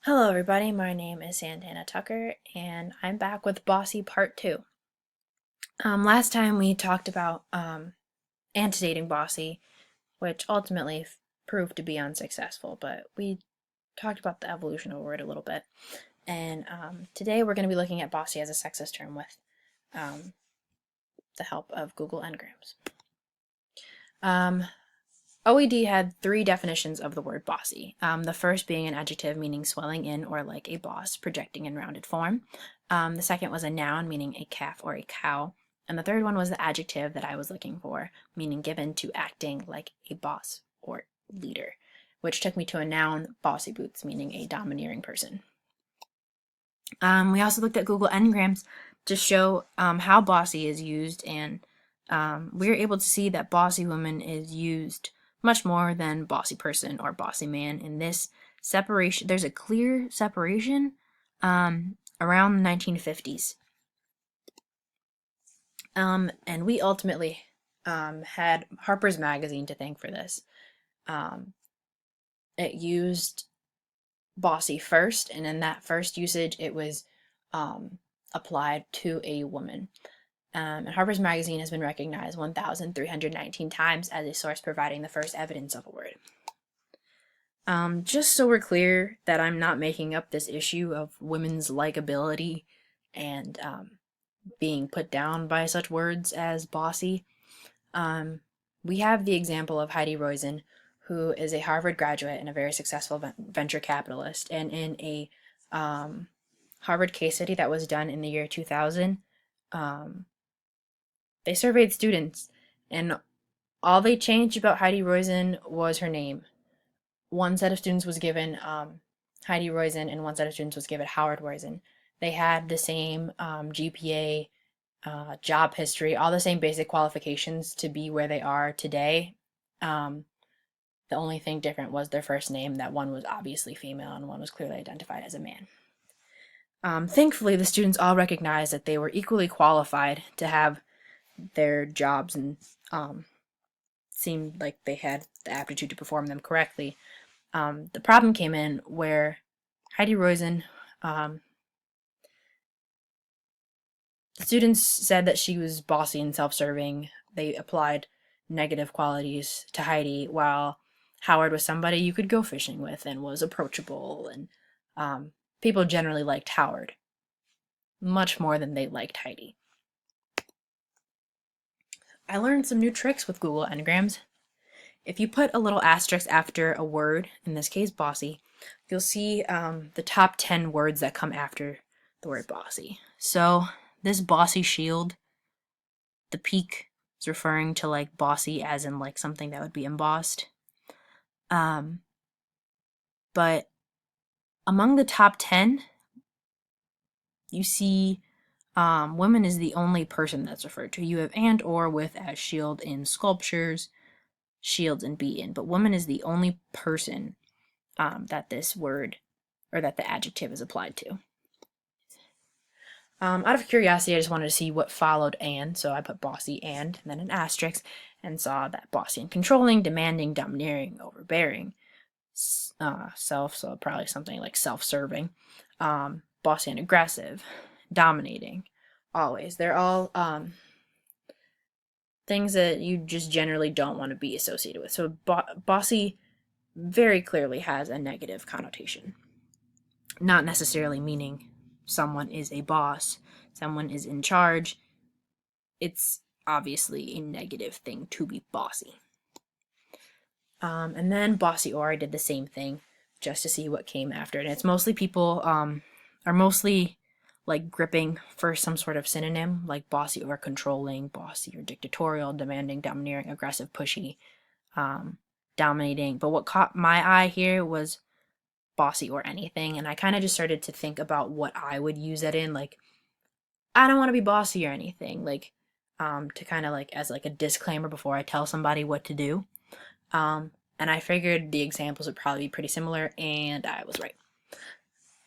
Hello everybody, my name is Santana Tucker and I'm back with Bossy Part 2. Last time we talked about antedating Bossy, which ultimately proved to be unsuccessful, but we talked about the evolution of the word a little bit. And today we're going to be looking at Bossy as a sexist term with um, the help of Google Ngrams. OED had three definitions of the word bossy. The first being an adjective meaning swelling in or like a boss, projecting in rounded form. The second was a noun meaning a calf or a cow. And the third one was the adjective that I was looking for, meaning given to acting like a boss or leader, which took me to a noun, bossy boots, meaning a domineering person. We also looked at Google Ngrams to show how bossy is used, and we were able to see that bossy woman is used much more than bossy person or bossy man. In this separation, there's a clear separation around the 1950s. And we ultimately had Harper's Magazine to thank for this. It used bossy first, and in that first usage, it was applied to a woman. And Harper's Magazine has been recognized 1,319 times as a source providing the first evidence of a word. Just so we're clear that I'm not making up this issue of women's likability and being put down by such words as bossy, we have the example of Heidi Roizen, who is a Harvard graduate and a very successful venture capitalist. And in a Harvard case study that was done in the year 2000, they surveyed students, and all they changed about Heidi Roizen was her name. One set of students was given Heidi Roizen, and one set of students was given Howard Roizen. They had the same GPA, job history, all the same basic qualifications to be where they are today. The only thing different was their first name, that one was obviously female and one was clearly identified as a man. Thankfully, the students all recognized that they were equally qualified to have their jobs and seemed like they had the aptitude to perform them correctly. The problem came in where Heidi Roizen, the students said that she was bossy and self-serving. They applied negative qualities to Heidi, while Howard was somebody you could go fishing with and was approachable, and people generally liked Howard much more than they liked Heidi. I learned some new tricks with Google Ngrams. If you put a little asterisk after a word, in this case bossy, you'll see the top 10 words that come after the word bossy. So this bossy shield, the peak is referring to like bossy as in like something that would be embossed. But among the top 10, you see women is the only person that's referred to. You have and or with as shield in sculptures, shields and beaten, but woman is the only person that this word or that the adjective is applied to. Out of curiosity, I just wanted to see what followed and, so I put bossy and then an asterisk, and saw that bossy and controlling, demanding, domineering, overbearing, self, so probably something like self-serving, bossy and aggressive, dominating, always. They're all things that you just generally don't want to be associated with. So bossy very clearly has a negative connotation. Not necessarily meaning someone is a boss, someone is in charge. It's obviously a negative thing to be bossy. And then bossy or I did the same thing just to see what came after it. And it's mostly people are mostly like gripping for some sort of synonym, like bossy or controlling, bossy or dictatorial, demanding, domineering, aggressive, pushy, dominating. But what caught my eye here was bossy or anything, and I kind of just started to think about what I would use that in. Like, I don't want to be bossy or anything, like to kind of like as like a disclaimer before I tell somebody what to do. And I figured the examples would probably be pretty similar, and I was right.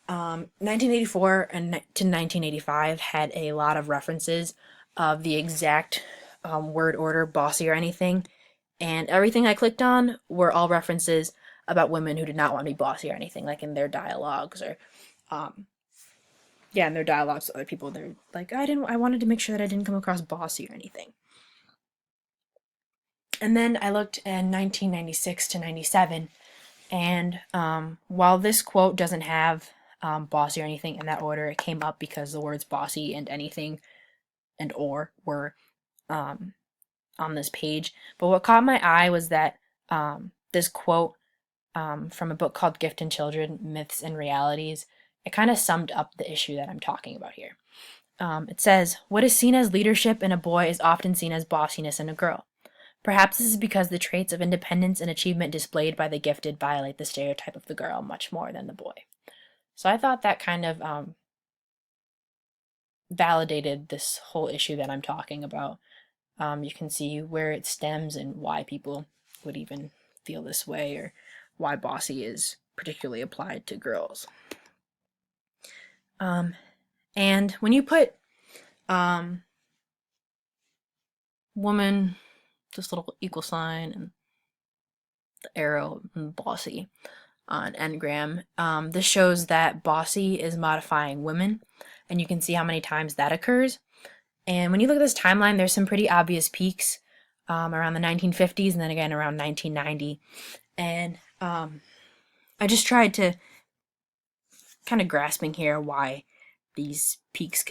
1984 and to 1985 had a lot of references of the exact word order, bossy or anything, and everything I clicked on were all references about women who did not want to be bossy or anything, like in their dialogues or in their dialogues with other people. They're like, I wanted to make sure that I didn't come across bossy or anything. And then I looked in 1996 to 97, and while this quote doesn't have bossy or anything in that order, it came up because the words bossy and anything and or were on this page. But what caught my eye was that this quote from a book called Gift and Children, Myths and Realities, it kind of summed up the issue that I'm talking about here. It says, what is seen as leadership in a boy is often seen as bossiness in a girl. Perhaps this is because the traits of independence and achievement displayed by the gifted violate the stereotype of the girl much more than the boy. So I thought that kind of validated this whole issue that I'm talking about. You can see where it stems and why people would even feel this way, or why bossy is particularly applied to girls. And when you put woman, this little equal sign and the arrow and bossy on Ngram, this shows that bossy is modifying women, and you can see how many times that occurs. And when you look at this timeline, there's some pretty obvious peaks around the 1950s and then again around 1990. And I just tried to kind of grasping here why these peaks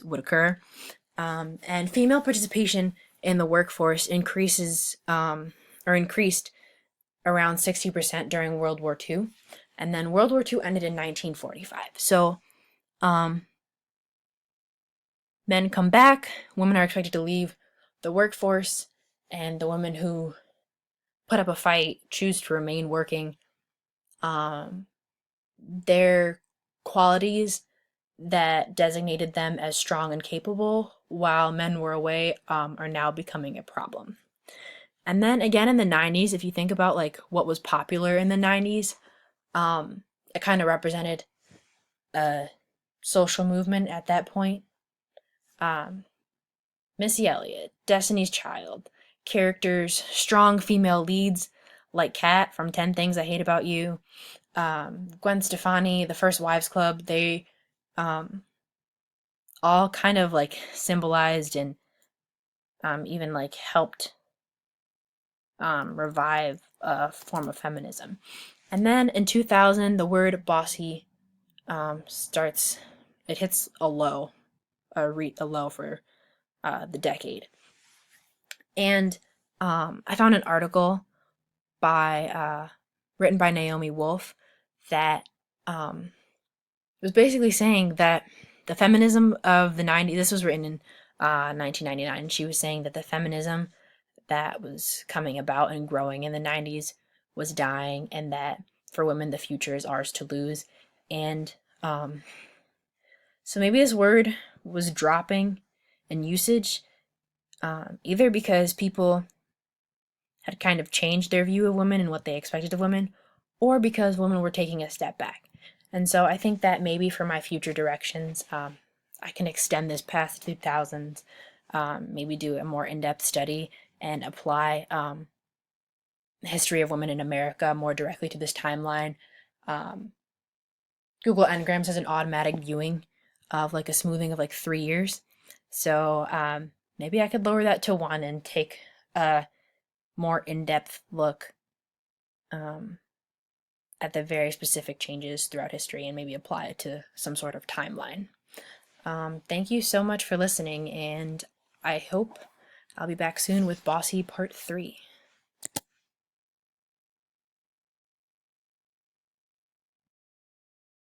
would occur. And female participation in the workforce increased around 60% during World War II. And then World War II ended in 1945. So men come back, women are expected to leave the workforce, and the women who put up a fight choose to remain working. Their qualities that designated them as strong and capable while men were away are now becoming a problem. And then again in the 90s, if you think about like what was popular in the 90s, it kind of represented a social movement at that point. Missy Elliott, Destiny's Child, characters, strong female leads like Kat from 10 Things I Hate About You, Gwen Stefani, The First Wives Club, they all kind of like symbolized and even like helped revive a form of feminism. And then in 2000, the word bossy it hits a low for the decade. And I found an article written by Naomi Wolf that was basically saying that the feminism of the 90s, this was written in 1999, she was saying that the feminism that was coming about and growing in the 90s was dying, and that for women the future is ours to lose. And so maybe this word was dropping in usage, either because people had kind of changed their view of women and what they expected of women, or because women were taking a step back. And so I think that maybe for my future directions, I can extend this past the 2000s, maybe do a more in-depth study and apply the history of women in America more directly to this timeline. Google Ngrams has an automatic viewing of like a smoothing of like 3 years. So maybe I could lower that to 1 and take a more in-depth look at the very specific changes throughout history and maybe apply it to some sort of timeline. Thank you so much for listening, and I hope I'll be back soon with Bossy Part 3.